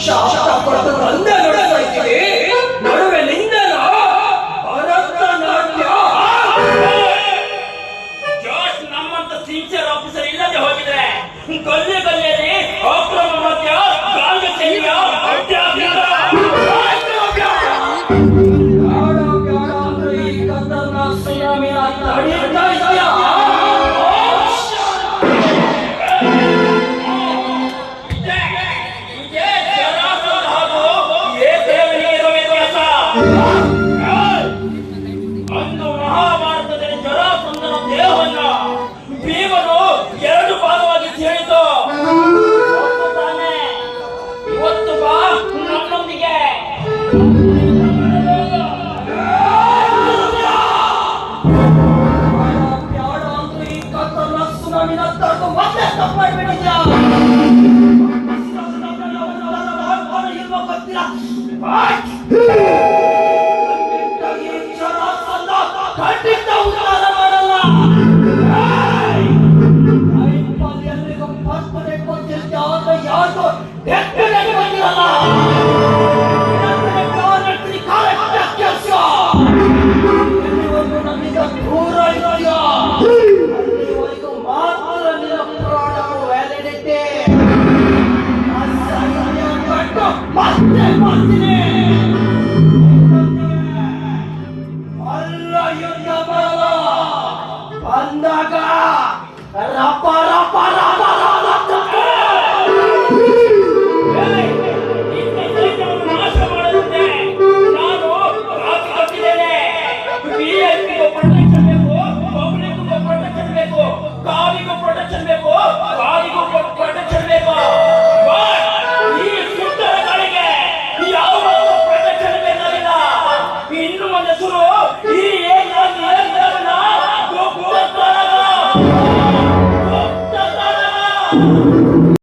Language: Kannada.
ಶಾಸ್ತ್ರ ಕೊಟ್ಟು ತಂದೆ ನಡೆಸ್ತಾ ಇದ್ದೀವಿ. ನಡುವೆ ನಿಂದನ ಭರತನಾಟ್ಯ. ಜೋಶ್ ನಮ್ಮಂತ ಸಿನ್ಸಿಯರ್ ಆಫೀಸರ್ ಇಲ್ಲದೆ ಹೋಗಿದ್ರೆ ಗಲ್ಲಿ ಗಲ್ಲಿಯಲ್ಲಿ ಅಕ್ರಮ ಮದ್ಯ ಗಾಂಜ ಸೇರಿಯ ಈ ಕತ್ತಲ ಸುನಾಮಿಯ ತಡೀತಾ ಇದೆಯಾ? ಅಂದು ಮಹಾಭಾರತದಲ್ಲಿ ಜರಾಸಂಧನ ದೇಹವನ್ನ ಭೀಮನು ಎರಡು ಭಾಗವಾಗಿ ಸೇರಿತು. ತಾನೆ ಇವತ್ತು ಬಾ ನಮ್ಮೊಂದಿಗೆ. ಈ ಕತ್ತಲ ಸುನಾಮಿನ ತಡೆದು ಮತ್ತೆ ತಪ್ಪಾಡ್ಬಿಟ್ಟಿದ್ಯಾ? ಖಂಡಿತ ಉದ್ಧಾರ ಮಾಡಲ್ಲ. ಎಲ್ರಿಗೂ ಪರ್ಪನೆ ಗೊತ್ತಿರುತ್ತೆ, ಆದ್ರೆ ಯಾರಿಗೂ ಎಕ್ಕಡೆ ಗೊತ್ತಿರಲ್ಲ. ಎಲ್ಲಿವರೆಗೂ ನಮ್ಮಿಂದ ದೂರ ಇದೆಯೋ ಅಲ್ಲಿವರೆಗೂ ಮಾತ್ರ ನಿನ್ನ ಪ್ರಾಣವು ವ್ಯಾಲಿಡಿಟಿ. ಮತ್ತೆ ಮಾಡ್ತೀನಿ. ಅಲ್ಲ ಯುದ್ಧ ಮಾಡಲ್ಲ, ಬಂದಾಗ ರಪ ರಪ ರಪ ನಾಶ ಮಾಡದಂತೆ ನಾನು ರಾಜಿ ಕಟ್ಟಿದ್ದೇನೆ. ವಿಐಪಿಗೂ ಪ್ರೊಟೆಕ್ಷನ್ ಬೇಕು, ಪಬ್ಲಿಕ್ಗೂ ಪ್ರೊಟೆಕ್ಷನ್ ಬೇಕು, ಕಾರಿಗೂ ಪ್ರೊಟೆಕ್ಷನ್ ಬೇಕು, ಕಾರಿಗೂ ಪ್ರೊಟೆಕ್ಷನ್ ಬೇಕು. ಈ ಸುಂದರ ಗಾಳಿಗೆ ಯಾವ ಪ್ರೊಟೆಕ್ಷನ್ ಬೇಕಾಗಿಲ್ಲ. ಇನ್ನು ಮುಂದೆ ಶುರು ಈ ಏರಿಯಾ ಗುಪ್ತಚರ.